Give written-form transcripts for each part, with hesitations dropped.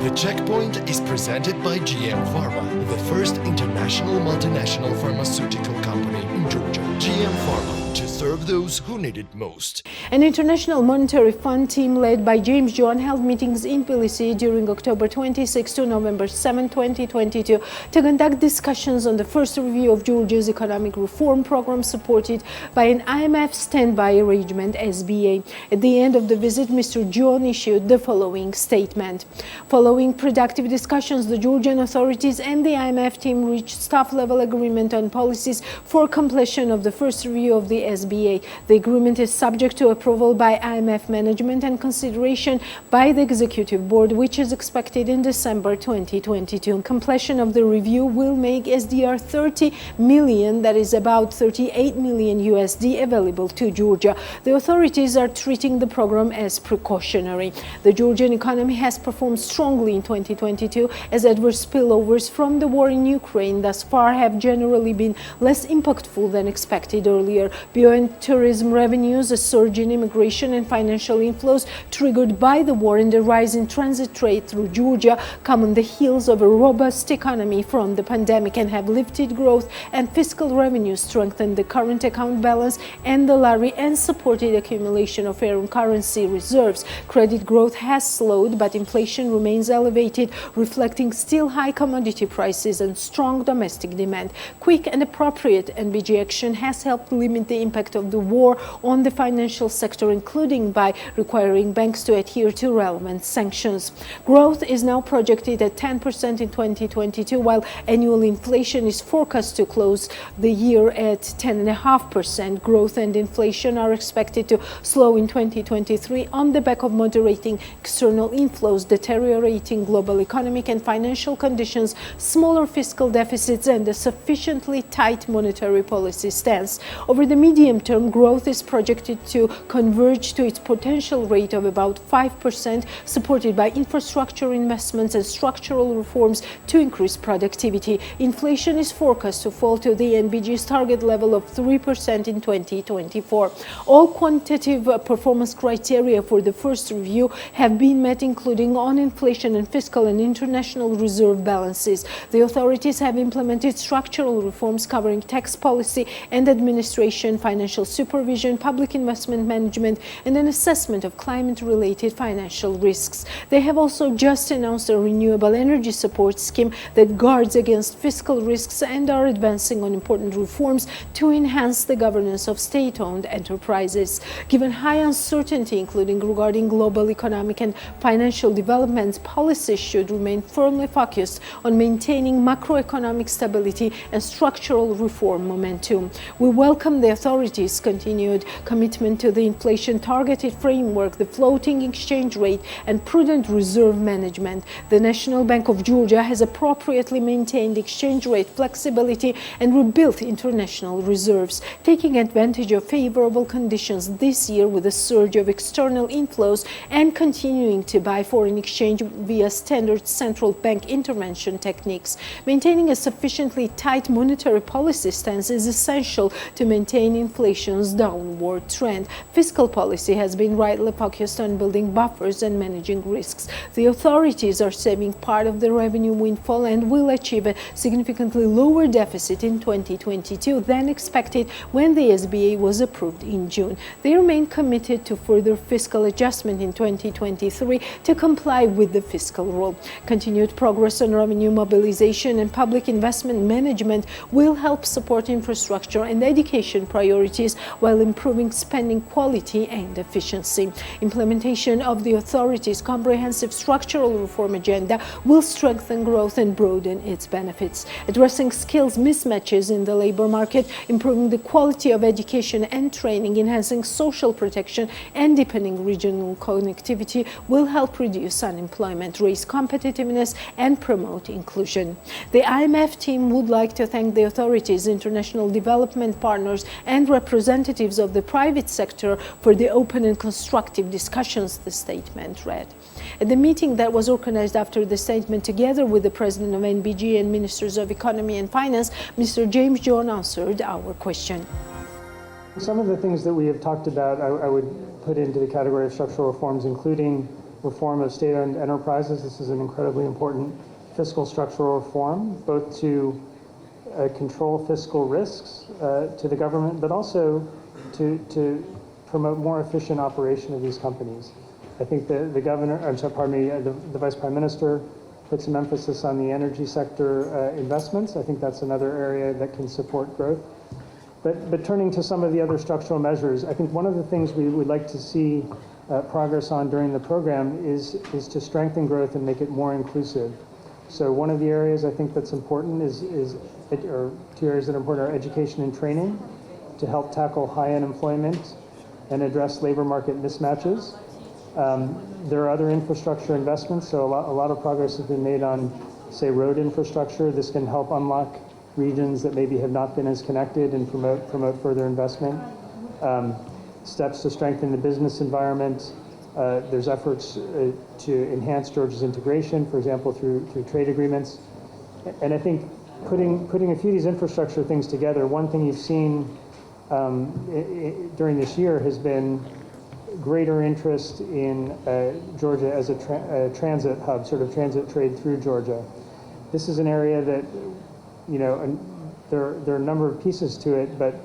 The Checkpoint is presented by GM Pharma, the first international multinational pharmaceutical company in Georgia. GM Pharma, to serve those who need it most. An International Monetary Fund team led by James John held meetings in Tbilisi during October 26 to November 7, 2022 to conduct discussions on the first review of Georgia's economic reform program supported by an IMF Stand-By Arrangement (SBA). At the end of the visit, Mr. John issued the following statement. Following productive discussions, the Georgian authorities and the IMF team reached staff-level agreement on policies for completion of the first review of the SBA. The agreement is subject to approval by IMF management and consideration by the Executive Board, which is expected in December 2022. Completion of the review will make SDR 30 million, that is about 38 million USD, available to Georgia. The authorities are treating the program as precautionary. The Georgian economy has performed strongly in 2022 as adverse spillovers from the war in Ukraine thus far have generally been less impactful than expected earlier. Buoyant tourism revenues, a surge in immigration and financial inflows triggered by the war, and a rise in transit trade through Georgia come on the heels of a robust economy from the pandemic and have lifted growth and fiscal revenues, strengthened the current account balance and the lari, and supported accumulation of foreign currency reserves. Credit growth has slowed, but inflation remains elevated, reflecting still high commodity prices and strong domestic demand. Quick and appropriate NBG action has helped limit the impact of the war on the financial sector, including by requiring banks to adhere to relevant sanctions. Growth is now projected at 10% in 2022, while annual inflation is forecast to close the year at 10.5%. Growth and inflation are expected to slow in 2023 on the back of moderating external inflows, deteriorating global economic and financial conditions, smaller fiscal deficits, and a sufficiently tight monetary policy stance. Over the medium term, growth is projected to converge to its potential rate of about 5%, supported by infrastructure investments and structural reforms to increase productivity. Inflation is forecast to fall to the NBG's target level of 3% in 2024. All quantitative performance criteria for the first review have been met, including on inflation and fiscal and international reserve balances. The authorities have implemented structural reforms covering tax policy and administration, financial supervision, public investment management, and an assessment of climate-related financial risks. They have also just announced a renewable energy support scheme that guards against fiscal risks and are advancing on important reforms to enhance the governance of state-owned enterprises. Given high uncertainty, including regarding global economic and financial developments, policies should remain firmly focused on maintaining macroeconomic stability and structural reform momentum. We welcome the authorities' continued commitment to the inflation-targeted framework, the floating exchange rate, and prudent reserve management. The National Bank of Georgia has appropriately maintained exchange rate flexibility and rebuilt international reserves, taking advantage of favorable conditions this year with a surge of external inflows and continuing to buy foreign exchange via standard central bank intervention techniques. Maintaining a sufficiently tight monetary policy stance is essential to maintain inflation's downward trend. Fiscal policy has been rightly focused on building buffers and managing risks. The authorities are saving part of the revenue windfall and will achieve a significantly lower deficit in 2022 than expected when the SBA was approved in June. They remain committed to further fiscal adjustment in 2023 to comply with the fiscal rule. Continued progress on revenue mobilization and public investment management will help support infrastructure and education priorities while improving spending quality and efficiency. Implementation of the authorities' comprehensive structural reform agenda will strengthen growth and broaden its benefits. Addressing skills mismatches in the labor market, improving the quality of education and training, enhancing social protection, and deepening regional connectivity will help reduce unemployment, raise competitiveness, and promote inclusion. The IMF team would like to thank the authorities, international development partners, and representatives of the private sector for the open and constructive discussions, the statement read. At the meeting that was organized after the statement, together with the President of NBG and Ministers of Economy and Finance, Mr. James John answered our question. Some of the things that we have talked about, I would put into the category of structural reforms, including reform of state-owned enterprises. This is an incredibly important fiscal structural reform, both to control fiscal risks to the government, but also to promote more efficient operation of these companies. I think the Vice Prime Minister put some emphasis on the energy sector investments. I think that's another area that can support growth. But turning to some of the other structural measures, I think one of the things we would like to see progress on during the program is to strengthen growth and make it more inclusive. So one of the areas I think that's important or two areas that are important are education and training to help tackle high unemployment and address labor market mismatches. There are other infrastructure investments, so a lot of progress has been made on, say, road infrastructure. This can help unlock regions that maybe have not been as connected and promote further investment. Steps to strengthen the business environment. There's efforts to enhance Georgia's integration, for example, through trade agreements. And I think putting a few of these infrastructure things together, one thing you've seen during this year has been greater interest in Georgia as a transit hub, sort of transit trade through Georgia. This is an area that, there are a number of pieces to it, but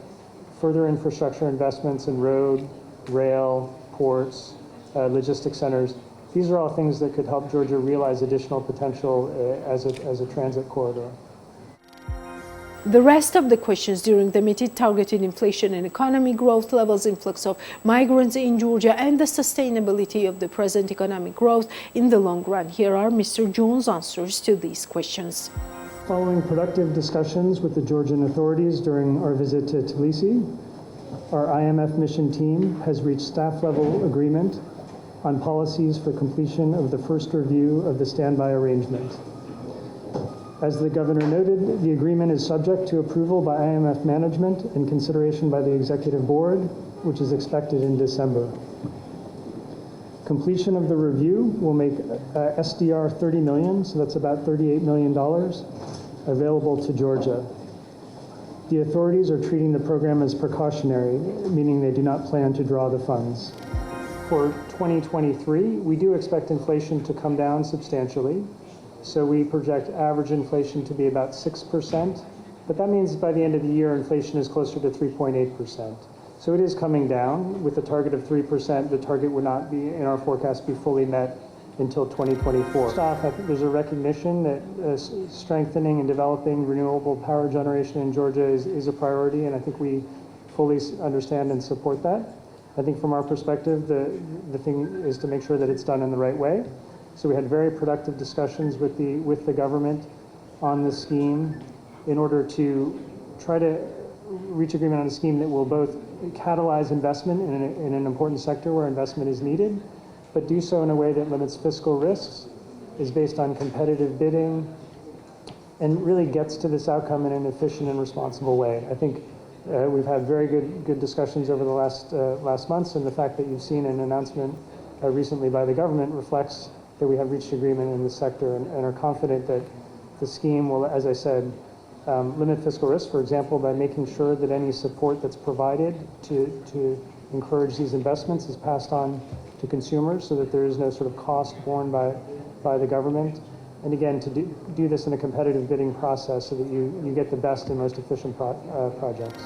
further infrastructure investments in road, rail, ports, logistics centers, these are all things that could help Georgia realize additional potential as a transit corridor. The rest of the questions during the meeting targeted inflation and economy growth levels, influx of migrants in Georgia, and the sustainability of the present economic growth in the long run. Here are Mr. Jones' answers to these questions. Following productive discussions with the Georgian authorities during our visit to Tbilisi, our IMF mission team has reached staff-level agreement on policies for completion of the first review of the Stand-By Arrangement. As the governor noted, the agreement is subject to approval by IMF management and consideration by the executive board, which is expected in December. Completion of the review will make SDR 30 million, so that's about $38 million, available to Georgia. The authorities are treating the program as precautionary, meaning they do not plan to draw the funds. For 2023, we do expect inflation to come down substantially. So we project average inflation to be about 6%, but that means by the end of the year, inflation is closer to 3.8%. So it is coming down. With a target of 3%, the target would not be, in our forecast, be fully met until 2024. First off, I think there's a recognition that strengthening and developing renewable power generation in Georgia is a priority, and I think we fully understand and support that. I think from our perspective, the thing is to make sure that it's done in the right way. So we had very productive discussions with the government on the scheme in order to try to reach agreement on a scheme that will both catalyze investment in an important sector where investment is needed, but do so in a way that limits fiscal risks, is based on competitive bidding, and really gets to this outcome in an efficient and responsible way. I think we've had very good discussions over the last months, and the fact that you've seen an announcement recently by the government reflects that we have reached agreement in this sector and are confident that the scheme will, as I said, limit fiscal risk, for example, by making sure that any support that's provided to encourage these investments is passed on to consumers so that there is no sort of cost borne by the government. And again, to do this in a competitive bidding process so that you get the best and most efficient projects.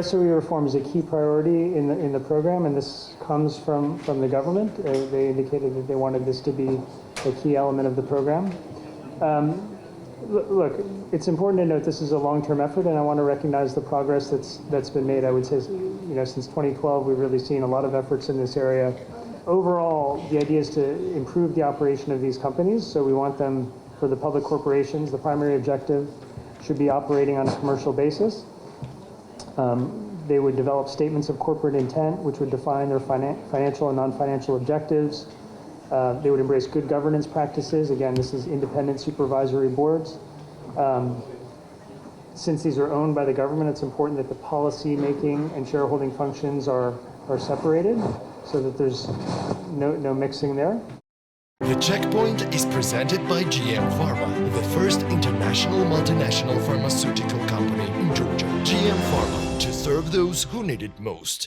SOE reform is a key priority in the program, and this comes from the government. They indicated that they wanted this to be a key element of the program. Look, it's important to note this is a long-term effort, and I want to recognize the progress that's been made. I would say, since 2012, we've really seen a lot of efforts in this area. Overall, the idea is to improve the operation of these companies, so we want them, for the public corporations, the primary objective should be operating on a commercial basis. They would develop statements of corporate intent, which would define their financial and non-financial objectives. They would embrace good governance practices. Again, this is independent supervisory boards. Since these are owned by the government, it's important that the policy making and shareholding functions are separated so that there's no mixing there. The Checkpoint is presented by GM Pharma, the first international multinational pharmaceutical company in Georgia. GM Pharma, to serve those who need it most.